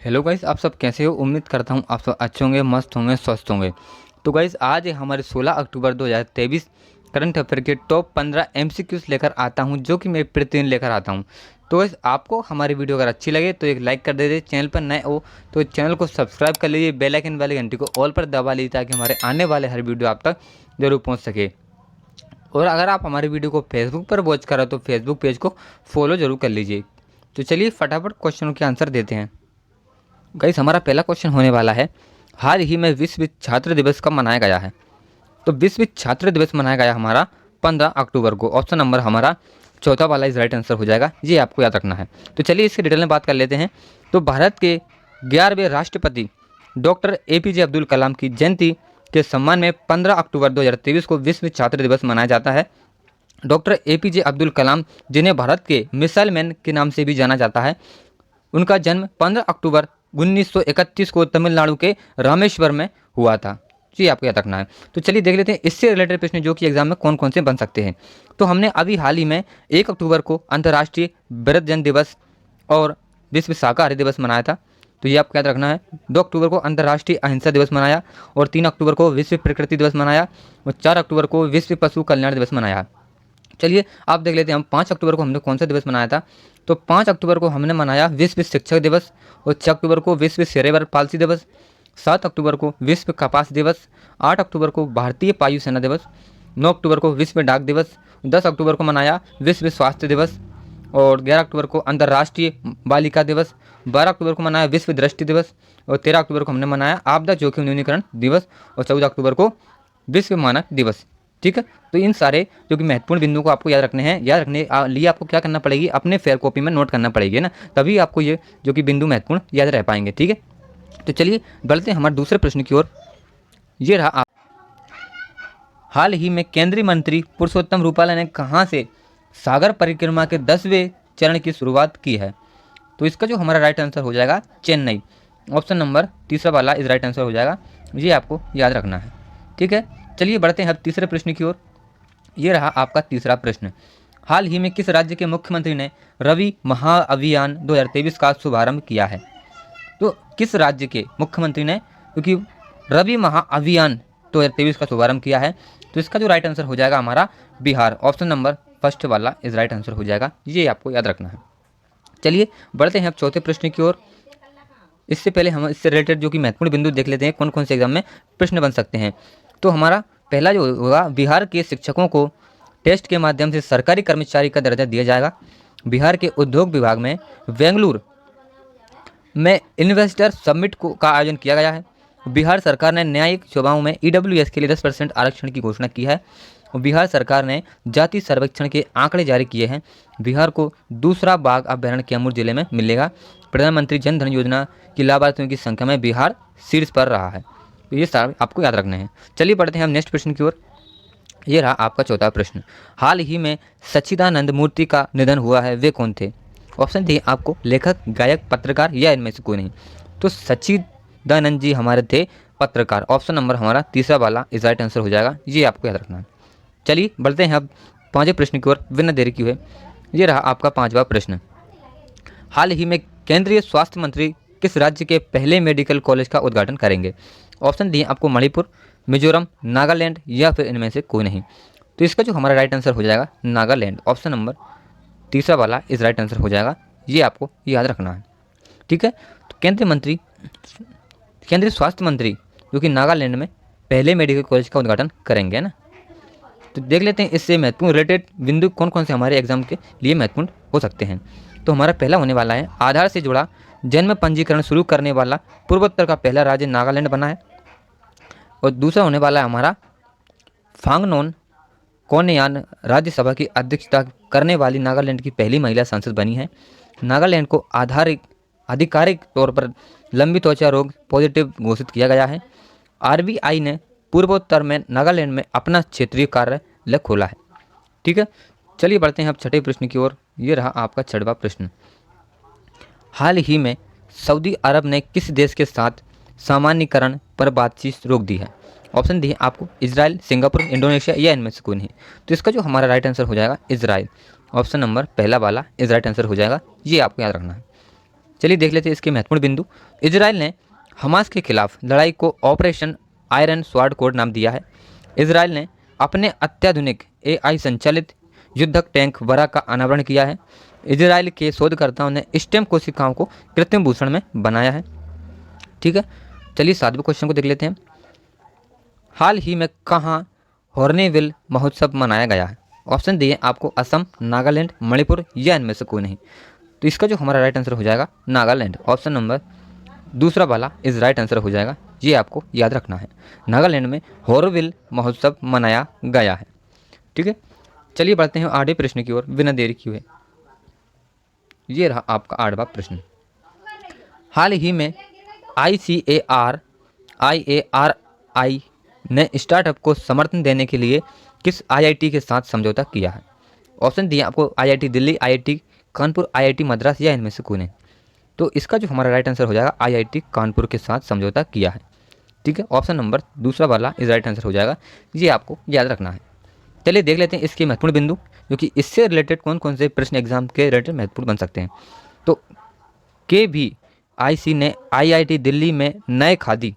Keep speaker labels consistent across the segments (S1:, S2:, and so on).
S1: Hello guys, आप सब कैसे हो। उम्मीद करता हूँ आप सब अच्छे होंगे, मस्त होंगे, स्वस्थ होंगे। तो गाइस आज हमारे 16 अक्टूबर 2023 करंट अफेयर के टॉप 15 एमसीक्यूज लेकर आता हूँ, जो कि मैं प्रतिदिन लेकर आता हूँ। तो गाइस आपको हमारी वीडियो अगर अच्छी लगे तो एक लाइक कर दीजिए। चैनल पर नए हो तो चैनल को सब्सक्राइब कर लीजिए, बेल आइकन वाली घंटी को ऑल पर दबा लीजिए ताकि हमारे आने वाले हर वीडियो आप तक जरूर पहुँच सके। और अगर आप हमारी वीडियो को फेसबुक पर वॉच कर रहे हो तो फेसबुक पेज को फॉलो जरूर कर लीजिए। तो चलिए फटाफट क्वेश्चनों के आंसर देते हैं। गाइस हमारा पहला क्वेश्चन होने वाला है, हाल ही में विश्व छात्र दिवस कब मनाया गया है। तो विश्व छात्र दिवस मनाया गया हमारा 15 अक्टूबर को। ऑप्शन नंबर हमारा चौथा वाला इस राइट आंसर हो जाएगा, ये आपको याद रखना है। तो चलिए इसके डिटेल में बात कर लेते हैं। तो भारत के 11वें राष्ट्रपति डॉक्टर APJ अब्दुल कलाम की जयंती के सम्मान में 15 अक्टूबर 2023 को विश्व छात्र दिवस मनाया जाता है। डॉक्टर APJ अब्दुल कलाम, जिन्हें भारत के मिसाइल मैन के नाम से भी जाना जाता है, उनका जन्म 15 अक्टूबर 1931 को तमिलनाडु के रामेश्वर में हुआ था। जी आपको याद रखना है। तो चलिए देख लेते हैं इससे रिलेटेड प्रश्न जो कि एग्जाम में कौन कौन से बन सकते हैं। तो हमने अभी हाल ही में 1 अक्टूबर को अंतर्राष्ट्रीय वृद्धजन दिवस और विश्व शाकाहारी दिवस मनाया था, तो ये आपको याद रखना है। 2 अक्टूबर को अंतर्राष्ट्रीय अहिंसा दिवस मनाया और 3 अक्टूबर को विश्व प्रकृति दिवस मनाया और 4 अक्टूबर को विश्व पशु कल्याण दिवस मनाया। चलिए आप देख लेते हैं हम 5 अक्टूबर को हमने कौन सा दिवस मनाया था। तो 5 अक्टूबर को हमने मनाया विश्व शिक्षक दिवस और 6 अक्टूबर को विश्व सेरेब्रल पाल्सी दिवस, 7 अक्टूबर को विश्व कपास दिवस, 8 अक्टूबर को भारतीय वायुसेना दिवस, 9 अक्टूबर को विश्व डाक दिवस, 10 अक्टूबर को मनाया विश्व स्वास्थ्य दिवस और 11 अक्टूबर को अंतर्राष्ट्रीय बालिका दिवस, 12 अक्टूबर को मनाया विश्व दृष्टि दिवस और 13 अक्टूबर को हमने मनाया आपदा जोखिम न्यूनीकरण दिवस और 14 अक्टूबर को विश्व मानक दिवस। ठीक है, तो इन सारे जो कि महत्वपूर्ण बिंदुओं को आपको याद रखने हैं। याद रखने लिए आपको क्या करना पड़ेगी, अपने फेयर कॉपी में नोट करना पड़ेगी ना, तभी आपको ये जो कि बिंदु महत्वपूर्ण याद रह पाएंगे। ठीक है, तो चलिए बढ़ते हैं हमारे दूसरे प्रश्न की ओर। ये रहा आप, हाल ही में केंद्रीय मंत्री पुरुषोत्तम रूपाला ने कहाँ से सागर परिक्रमा के 10वें चरण की शुरुआत की है। तो इसका जो हमारा राइट आंसर हो जाएगा चेन्नई। ऑप्शन नंबर तीसरा वाला इस राइट आंसर हो जाएगा, ये आपको याद रखना है। ठीक है, चलिए बढ़ते हैं अब तीसरे प्रश्न की ओर। ये रहा आपका तीसरा प्रश्न, हाल ही में किस राज्य के मुख्यमंत्री ने रवि महाअभियान 2023 का शुभारंभ किया है। तो किस राज्य के मुख्यमंत्री ने क्योंकि रवि महाअभियान 2023 का शुभारंभ किया है, तो इसका जो राइट आंसर हो जाएगा हमारा बिहार। ऑप्शन नंबर फर्स्ट वाला इस राइट आंसर हो जाएगा, ये आपको याद रखना है। चलिए बढ़ते हैं अब चौथे प्रश्न की ओर। इससे पहले हम इससे रिलेटेड जो कि महत्वपूर्ण बिंदु देख लेते हैं, कौन कौन से एग्जाम में प्रश्न बन सकते हैं। तो हमारा पहला जो होगा, बिहार के शिक्षकों को टेस्ट के माध्यम से सरकारी कर्मचारी का दर्जा दिया जाएगा। बिहार के उद्योग विभाग में बेंगलुरु में इन्वेस्टर समिट का आयोजन किया गया है। बिहार सरकार ने न्यायिक सेवाओं में EWS के लिए 10% आरक्षण की घोषणा की है। बिहार सरकार ने जाति सर्वेक्षण के आंकड़े जारी किए हैं। बिहार को दूसरा बाघ अभ्यारण्य कैमूर जिले में मिलेगा। प्रधानमंत्री जन धन योजना की लाभार्थियों की संख्या में बिहार शीर्ष पर रहा है। तो ये सारे आपको याद रखने हैं। चलिए बढ़ते हैं हम नेक्स्ट प्रश्न की ओर। ये रहा आपका चौथा प्रश्न, हाल ही में सच्चिदानंद मूर्ति का निधन हुआ है, वे कौन थे। ऑप्शन दी आपको, लेखक, गायक, पत्रकार या इनमें से कोई नहीं। तो सच्चिदानंद जी हमारे थे पत्रकार। ऑप्शन नंबर हमारा तीसरा वाला इस राइट आंसर हो जाएगा, ये आपको याद रखना है। चलिए बढ़ते हैं अब पांचवें प्रश्न की ओर, बिना देरी किए हुए। ये रहा आपका पांचवा प्रश्न, हाल ही में केंद्रीय स्वास्थ्य मंत्री किस राज्य के पहले मेडिकल कॉलेज का उद्घाटन करेंगे। ऑप्शन दिए आपको, मणिपुर, मिजोरम, नागालैंड या फिर इनमें से कोई नहीं। तो इसका जो हमारा राइट आंसर हो जाएगा नागालैंड। ऑप्शन नंबर तीसरा वाला इस राइट आंसर हो जाएगा, ये आपको याद रखना है। ठीक है, तो केंद्रीय स्वास्थ्य मंत्री जो कि नागालैंड में पहले मेडिकल कॉलेज का उद्घाटन करेंगे, है ना। तो देख लेते हैं इससे महत्वपूर्ण रिलेटेड बिंदु कौन कौन से हमारे एग्जाम के लिए महत्वपूर्ण हो सकते हैं। तो हमारा पहला होने वाला है, आधार से जुड़ा जन्म पंजीकरण शुरू करने वाला पूर्वोत्तर का पहला राज्य नागालैंड बना है। और दूसरा होने वाला है हमारा, फांगनोन कोनयान राज्यसभा की अध्यक्षता करने वाली नागालैंड की पहली महिला सांसद बनी है। नागालैंड को आधिकारिक तौर पर लंबी त्वचा रोग पॉजिटिव घोषित किया गया है। RBI ने पूर्वोत्तर में नागालैंड में अपना क्षेत्रीय कार्यालय खोला है। ठीक है, चलिए बढ़ते हैं अब छठे प्रश्न की ओर। ये रहा आपका छठवां प्रश्न, हाल ही में सऊदी अरब ने किस देश के साथ सामान्यीकरण पर बातचीत रोक दी है। ऑप्शन दिए आपको, इजराइल, सिंगापुर, इंडोनेशिया या इनमें से कोई नहीं। तो इसका जो हमारा राइट आंसर हो जाएगा इजराइल। ऑप्शन नंबर पहला वाला इस राइट आंसर हो जाएगा, ये आपको याद रखना है। चलिए देख लेते हैं इसके महत्वपूर्ण बिंदु। इजराइल ने हमास के खिलाफ लड़ाई को ऑपरेशन आयरन स्वॉर्ड कोड नाम दिया है। इजराइल ने अपने अत्याधुनिक AI संचालित युद्धक टैंक वरा का अनावरण किया है। इजराइल के शोधकर्ताओं ने स्टेम कोशिकाओं को कृत्रिम भूषण में बनाया है। ठीक है, चलिए 7वें क्वेश्चन को देख लेते हैं। हाल ही में कहाँ हॉर्नबिल महोत्सव मनाया गया है? ऑप्शन दिए आपको असम, नागालैंड, मणिपुर या इनमें से कोई नहीं। तो इसका जो हमारा राइट आंसर हो जाएगा नागालैंड। ऑप्शन नंबर दूसरा वाला इज राइट आंसर हो जाएगा, ये आपको याद रखना है। नागालैंड में हॉर्नबिल महोत्सव मनाया गया है। ठीक है, चलिए बढ़ते हैं 8वें प्रश्न की ओर बिना देरी किए। ये रहा आपका 8वां प्रश्न। हाल ही में ICAR-IARI ने स्टार्टअप को समर्थन देने के लिए किस IIT के साथ समझौता किया है? ऑप्शन दिए आपको IIT Delhi, IIT Kanpur, IIT Madras या इनमें से कोई नहीं। तो इसका जो हमारा राइट आंसर हो जाएगा IIT कानपुर के साथ समझौता किया है। ठीक है, ऑप्शन नंबर दूसरा वाला इज राइट आंसर हो जाएगा, ये आपको याद रखना है। चलिए देख लेते हैं इसके महत्वपूर्ण बिंदु, क्योंकि इससे रिलेटेड कौन कौन से प्रश्न एग्जाम के रिलेटेड महत्वपूर्ण बन सकते हैं। तो KVIC ने IIT दिल्ली में नए खादी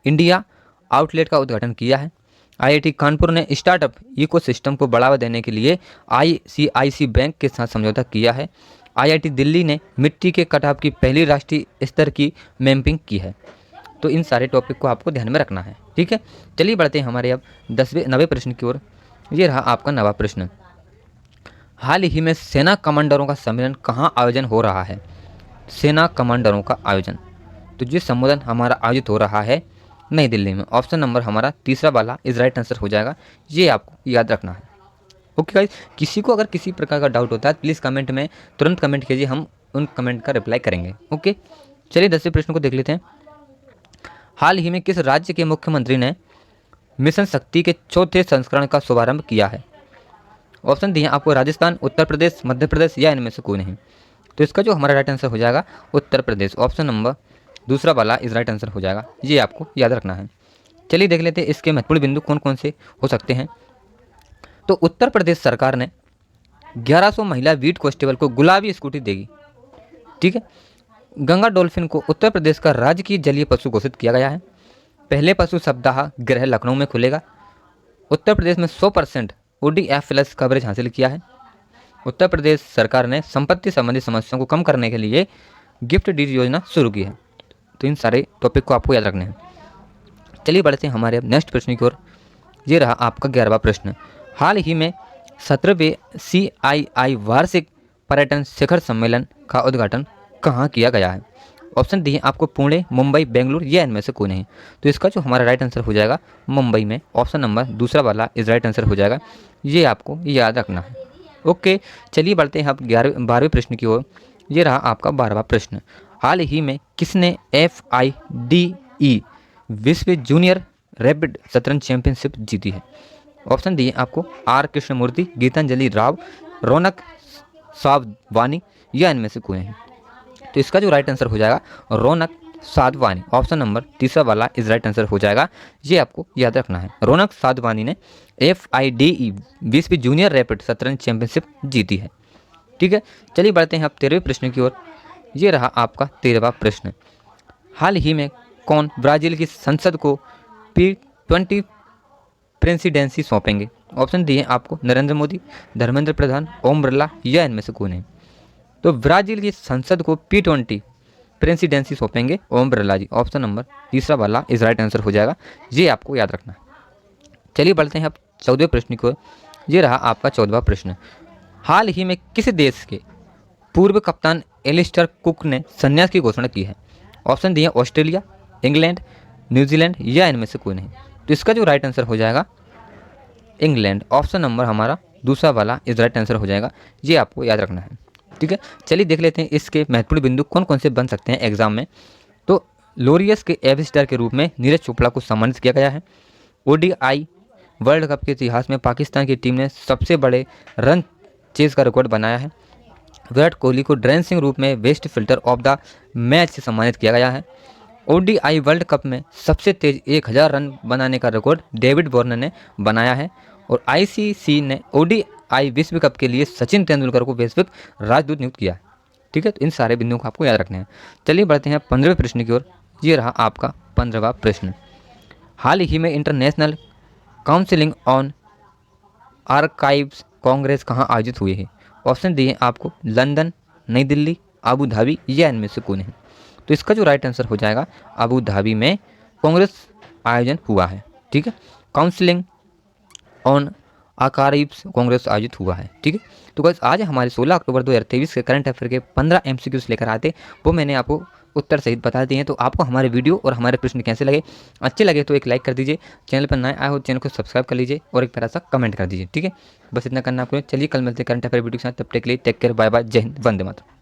S1: इंडिया आउटलेट का उद्घाटन किया है। IIT कानपुर ने स्टार्टअप इकोसिस्टम को बढ़ावा देने के लिए ICICI बैंक के साथ समझौता किया है। IIT दिल्ली ने मिट्टी के कटाव की पहली राष्ट्रीय स्तर की मैपिंग की है। तो इन सारे टॉपिक को आपको ध्यान में रखना है। ठीक है, चलिए बढ़ते हैं हमारे अब 9वें प्रश्न की ओर। ये रहा आपका 9वां प्रश्न। हाल ही में सेना कमांडरों का सम्मेलन कहाँ आयोजन हो रहा है? सेना कमांडरों का आयोजन, तो ये सम्मेलन हमारा आयोजित हो रहा है नई दिल्ली में। ऑप्शन नंबर हमारा तीसरा वाला इज राइट आंसर हो जाएगा, ये आपको याद रखना है। ओके गाइस, किसी को अगर किसी प्रकार का डाउट होता है प्लीज़ कमेंट में तुरंत कमेंट कीजिए, हम उन कमेंट का रिप्लाई करेंगे। ओके, चलिए 10वें प्रश्न को देख लेते हैं। हाल ही में किस राज्य के मुख्यमंत्री ने मिशन शक्ति के 4थे संस्करण का शुभारंभ किया है? ऑप्शन दिए आपको राजस्थान, उत्तर प्रदेश, मध्य प्रदेश या इनमें से कोई नहीं। तो इसका जो हमारा राइट आंसर हो जाएगा उत्तर प्रदेश। ऑप्शन नंबर दूसरा वाला इज राइट आंसर हो जाएगा, ये आपको याद रखना है। चलिए देख लेते हैं इसके महत्वपूर्ण बिंदु कौन कौन से हो सकते हैं। तो उत्तर प्रदेश सरकार ने 1100 महिला बीट कांस्टेबल को गुलाबी स्कूटी देगी। ठीक है, गंगा डॉल्फिन को उत्तर प्रदेश का राजकीय जलीय पशु घोषित किया गया है। पहले पशु सप्ताह गृह लखनऊ में खुलेगा। उत्तर प्रदेश में 100% ODF+ कवरेज हासिल किया है। उत्तर प्रदेश सरकार ने संपत्ति संबंधी समस्याओं को कम करने के लिए गिफ्ट डीड योजना शुरू की है। तो इन सारे टॉपिक को आपको याद रखने हैं। चलिए बढ़ते हैं हमारे अब नेक्स्ट प्रश्न की ओर। ये रहा आपका 11वां प्रश्न। हाल ही में 17वें CII वार्षिक पर्यटन शिखर सम्मेलन का उद्घाटन कहाँ किया गया है? ऑप्शन दिए आपको पुणे, मुंबई, बेंगलुरु या इनमें से कोई नहीं। तो इसका जो हमारा राइट आंसर हो जाएगा मुंबई में। ऑप्शन नंबर दूसरा वाला इज राइट आंसर हो जाएगा, ये आपको याद रखना है। ओके, चलिए बढ़ते हैं अब 12वें प्रश्न की ओर। ये रहा आपका 12वां प्रश्न। हाल ही में किसने FIDE विश्व जूनियर रैपिड शतरंज चैंपियनशिप जीती है? ऑप्शन दिए आपको R कृष्णमूर्ति, गीतांजलि राव, रौनक साधवानी या इनमें से कोई नहीं। तो इसका जो राइट आंसर हो जाएगा रौनक साधवानी। ऑप्शन नंबर तीसरा वाला इज राइट आंसर हो जाएगा, ये आपको याद रखना है। रौनक साधवानी ने FIDE विश्व जूनियर रैपिड शतरंज चैंपियनशिप जीती है। ठीक है, चलिए बढ़ते हैं अब 13वें प्रश्न की ओर। ये रहा आपका 13वां प्रश्न। हाल ही में कौन ब्राज़ील की संसद को P20 प्रेसिडेंसी सौंपेंगे? ऑप्शन दिए आपको नरेंद्र मोदी, धर्मेंद्र प्रधान, ओम बिरला या इनमें से कोई नहीं। तो ब्राज़ील की संसद को P20 प्रेसिडेंसी सौंपेंगे ओम बिरला जी। ऑप्शन नंबर तीसरा वाला इज राइट आंसर हो जाएगा, ये आपको याद रखना है। चलिए बढ़ते हैं अब 14वें प्रश्न को। ये रहा आपका 14वां प्रश्न। हाल ही में किस देश के पूर्व कप्तान एलिस्टर कुक ने संन्यास की घोषणा की है? ऑप्शन दिए ऑस्ट्रेलिया, इंग्लैंड, न्यूजीलैंड या इनमें से कोई नहीं। तो इसका जो राइट आंसर हो जाएगा इंग्लैंड। ऑप्शन नंबर हमारा दूसरा वाला इज राइट आंसर हो जाएगा, ये आपको याद रखना है। ठीक है, चलिए देख लेते हैं इसके महत्वपूर्ण बिंदु कौन कौन से बन सकते हैं एग्जाम में। तो लोरियस के एम्बेसडर के रूप में नीरज चोपड़ा को सम्मानित किया गया है। ODI वर्ल्ड कप के इतिहास में पाकिस्तान की टीम ने सबसे बड़े रन चेज का रिकॉर्ड बनाया है। विराट कोहली को ड्रेसिंग रूप में best filter of the match से सम्मानित किया गया है। ODI वर्ल्ड कप में सबसे तेज 1000 रन बनाने का रिकॉर्ड डेविड वार्नर ने बनाया है। और ICC ने ODI विश्व कप के लिए सचिन तेंदुलकर को वैश्विक राजदूत नियुक्त किया है। ठीक है, तो इन सारे बिंदुओं को आपको याद रखना है। चलिए बढ़ते हैं 15वें प्रश्न की ओर। ये रहा आपका 15वां प्रश्न। हाल ही में international counselling on archives Congress कहाँ आयोजित हुए हैं? ऑप्शन दिए हैं आपको, लंदन, नई दिल्ली, अबू धाबी या इनमें से कोई नहीं। तो इसका जो राइट आंसर हो जाएगा, अबू धाबी में कांग्रेस आयोजन हुआ है। ठीक है, काउंसिलिंग ऑन आर्काइव्स कांग्रेस आयोजित हुआ है। ठीक है, तो गाइस आज हमारे 16 अक्टूबर 2023 के करंट अफेयर के 15 एमसीक्यूज लेकर आते, वो मैंने आपको उत्तर सहित बता दिए हैं। तो आपको हमारे वीडियो और हमारे प्रश्न कैसे लगे? अच्छे लगे तो एक लाइक कर दीजिए, चैनल पर नए आए हो चैनल को सब्सक्राइब कर लीजिए और एक प्यारा सा कमेंट कर दीजिए। ठीक है, बस इतना करना आपको। चलिए कल मिलते हैं करंट अफेयर वीडियो के साथ, तब तक के लिए टेक केयर, बाय बाय, जय हिंद, वंदे मातरम।